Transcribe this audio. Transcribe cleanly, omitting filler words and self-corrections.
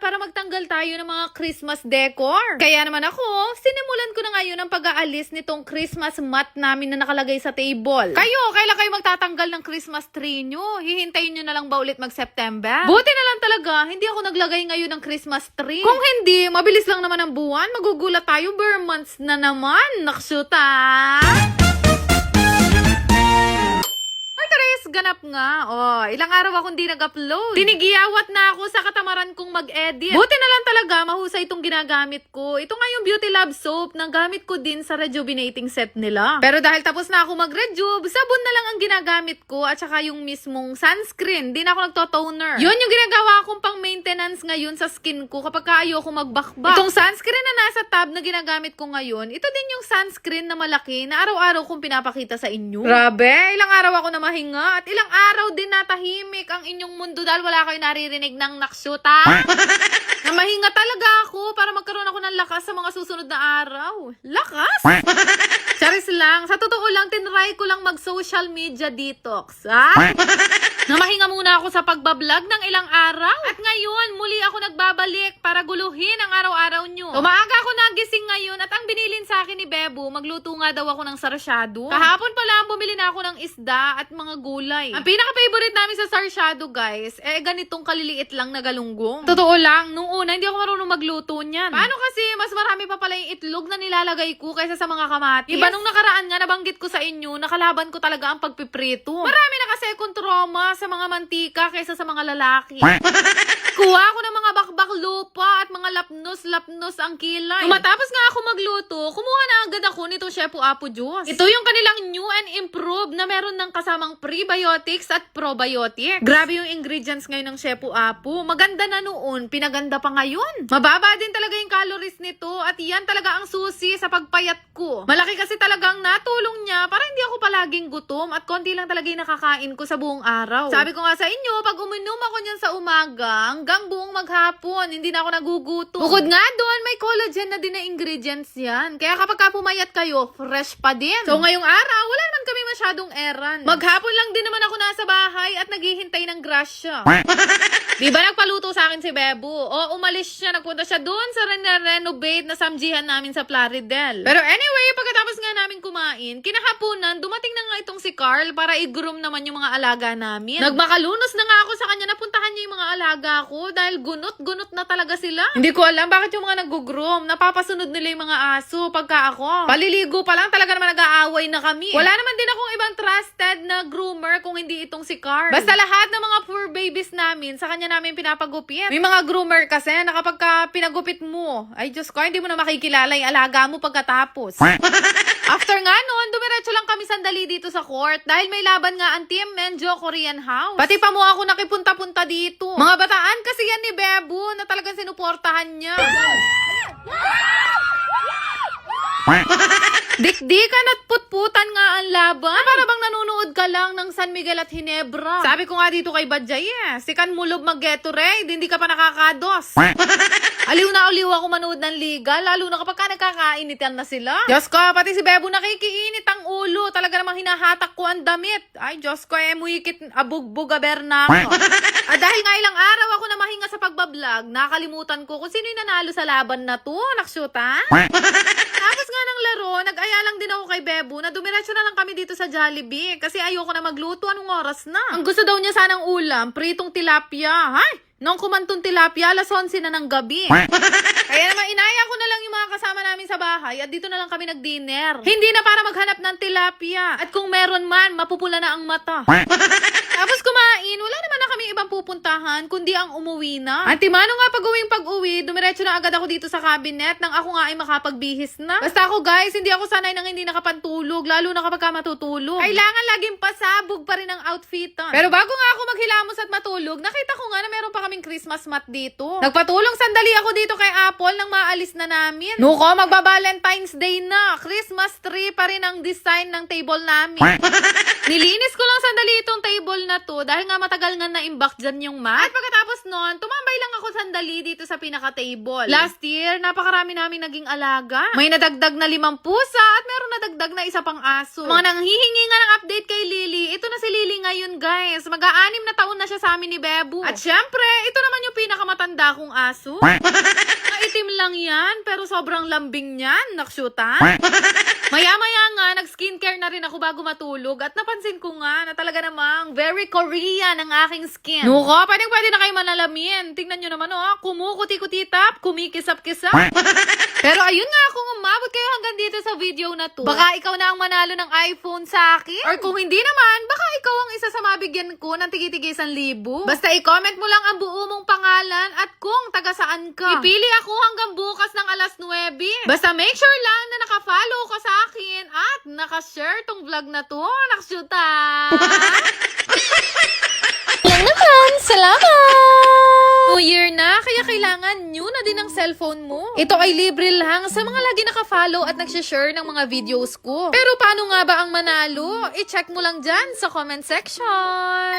para magtanggal tayo ng mga Christmas decor. Kaya naman ako, sinimulan ko na ngayon ang pag-aalis nitong Christmas mat namin na nakalagay sa table. Kayo, kailan kayo magtatanggal ng Christmas tree nyo? Hihintayin nyo na lang ba ulit mag-September? Buti na lang talaga, hindi ako naglagay ngayon ng Christmas tree. Kung hindi, mabilis lang naman ang buwan. Magugulat tayo, bare months na naman. Naksyuta! Ganap nga. Oh, ilang araw akong di nag-upload. Tinigiyawat na ako sa katamaran kong mag-edit. Buti na lang talaga, mahusay itong ginagamit ko. Ito nga yung Beauty Lab soap na gamit ko din sa rejuvenating set nila. Pero dahil tapos na ako mag-rejuve, sabon na lang ang ginagamit ko at saka yung mismong sunscreen. Di na ako nagto-toner. Yun yung ginagawa kong pang maintenance ngayon sa skin ko kapag ayoko magbakbak. Itong sunscreen na nasa tab na ginagamit ko ngayon, ito din yung sunscreen na malaki na araw-araw kong pinapakita sa inyo. Grabe, ilang araw ako na mahinga. At ilang araw din natahimik ang inyong mundo dahil wala kayo naririnig ng naksyuta. Namahinga talaga ako para magkaroon ako ng lakas sa mga susunod na araw. Lakas? Charis lang. Sa totoo lang, tinry ko lang mag-social media detox. Ha? Namahinga muna ako sa pagbablog ng ilang araw. At ngayon, muli ako nagbabalik para guluhin ang araw-araw nyo. Umaga ako nagising ngayon at ang binilin sa akin ni Bebo, magluto nga daw ako ng sarsyado. Kahapon pa lang, bumili na ako ng isda at mga gulay. Ang pinaka-favorite namin sa sarsyado, guys, ganitong kaliliit lang na galunggong. Totoo lang, nung una, hindi ako marunong magluto niyan. Paano kasi, mas marami pa pala yung itlog na nilalagay ko kaysa sa mga kamatis. Iba nung nakaraan nga, nabanggit ko sa inyo, nakalaban ko talaga ang pagpiprito. Marami na kasi akong trauma sa mga mantika kaysa sa mga lalaki. Kuha ako ng mga bakbak lupa at mga lapnos ang kilay. Nung matapos nga ako magluto, kumuha na agad ako nitong Shepu Apo Juice. Ito yung kanilang new and improved na meron ng kasamang prebiotics at probiotics. Grabe yung ingredients ngayon ng Shepu Apo. Maganda na noon, pinaganda pa ngayon. Mababa din talaga yung calories nito at yan talaga ang susi sa pagpayat ko. Malaki kasi talagang natulong niya para hindi ako palaging gutom at konti lang talaga yung nakakain ko sa buong araw. Sabi ko nga sa inyo, pag uminom ako niyan sa umaga, hanggang buong maghapon, hindi na ako nagugutom. Bukod nga doon, may collagen na din na ingredients yan. Kaya kapag pumayat kayo, fresh pa din. So ngayong araw, wala naman kami masyadong errand. Maghapon lang din naman ako nasa bahay at naghihintay ng grasya. Di ba nagpaluto sa akin si Bebo? O umalis siya, nagpunta siya doon sa renovate na samjihan namin sa Plaridel. Pero anyway, pagkatapos nga namin kumain, kinahaponan, dumating na nga itong si Carl para i-groom naman yung mga alaga namin. Nagmakalunos na nga ako sa kanya, napuntahan niya yung mga alaga ko dahil gunot na talaga sila. Hindi ko alam bakit yung mga nag-groom, napapasunod nila yung mga aso pagka ako. Paliligo pa lang, talaga naman nag-aaway na kami. Wala naman din akong ibang trusted na groomer kung hindi itong si Carl. Basta lahat ng mga poor babies namin, sa kanya namin pinapagupit. May mga groomer kasi na kapag pinagupit mo, ay Diyos ko, hindi mo na makikilala yung alaga mo pagkatapos. After nga nun, dumiretso lang kami sandali dito sa court dahil may laban nga ang Team Menjo Korean House. Pati pa mo ako nakipunta-punta dito. Mga bataan kasi yan ni Bebo na talagang sinuportahan niya. Dikdikan at putputan nga ang laban. Para bang nanonood ka lang ng San Miguel at Hinebra. Sabi ko nga dito kay Badjay, sikan mulob mag-Gatorade, hindi ka pa nakakados. Aliw na aliw ako manood ng liga, lalo na kapag nagkakainitan na sila. Diyos ko, pati si Bebo nakikiinit ang ulo. Talaga namang hinahatak ko ang damit. Ay, Diyos ko, muikit abugbog aberna ko. At dahil nga ilang araw ako na mahinga sa pagbablog, nakalimutan ko kung sino yung nanalo sa laban na to. Naksyuta? Tapos nga ng laro, nag-aya lang din ako kay Bebo na dumiretso na lang kami dito sa Jollibee kasi ayoko na magluto. Anong oras na? Ang gusto daw niya sanang ulam, pritong tilapia. Hay! Nung kumantong tilapia, alas 11 na ng gabi. Kaya naman, inaya ko na lang yung mga kasama namin sa bahay at dito na lang kami nag-dinner. Hindi na para maghanap ng tilapia. At kung meron man, mapupula na ang mata. Tapos kumain, wala naman na kami ibang pupuntahan, kundi ang umuwi na. At Mano nga pag-uwi, dumiretso na agad ako dito sa cabinet nang ako nga ay makapagbihis na. Basta ako guys, hindi ako sanay nang hindi nakapantulog, lalo na kapag matutulog. Kailangan laging pasabog pa rin ang outfitan. Pero bago nga ako maghilamos at matulog, nakita ko nga na meron pa kaming Christmas mat dito. Nagpatulong sandali ako dito kay Apple nang maalis na namin. Nuko, magba-Valentine's Day na. Christmas tree pa rin ang design ng table namin. Nilinis ko lang sandali itong table na to dahil nga matagal nga na-imbak dyan yung mat. At pagkatapos nun, tumambay lang ako sandali dito sa pinaka-table. Last year, napakarami namin naging alaga. May nadagdag na 5 pusa at meron nadagdag na isa pang aso. Mga nanghihingi nga ng update kay Lily, ito na si Lily ngayon guys. Mag-6 na taon na siya sa amin ni Bebu. At syempre, ito naman yung pinakamatanda kong aso. Itim lang yan, pero sobrang lambing niyan. Naksyutan. Maya-maya nga, nag-skincare na rin ako bago matulog at napansin ko nga na talaga namang very Korean ang aking skin. Nuko, pwede na kayo manalamin. Tingnan nyo naman kumukuti-kuti-tap, kumikisap-kisap. Pero ayun nga, kung umabot kayo hanggang dito sa video na to, baka ikaw na ang manalo ng iPhone sa akin. Or kung hindi naman, baka ikaw ang isa sa mabigyan ko ng tigi-tigi 1,000. Basta i-comment mo lang ang buo mong pangalan at kung taga saan ka. Ipili ako hanggang bukas ng alas 9. Basta make sure lang na naka-follow ka sa akin at naka-share tong vlog na to. Nakashoota! Yan naman! Salamat! New Year na, kaya kailangan new na din ang cellphone mo. Ito ay libre lang sa mga lagi naka-follow at nagsishare ng mga videos ko. Pero paano nga ba ang manalo? I-check mo lang dyan sa comment section.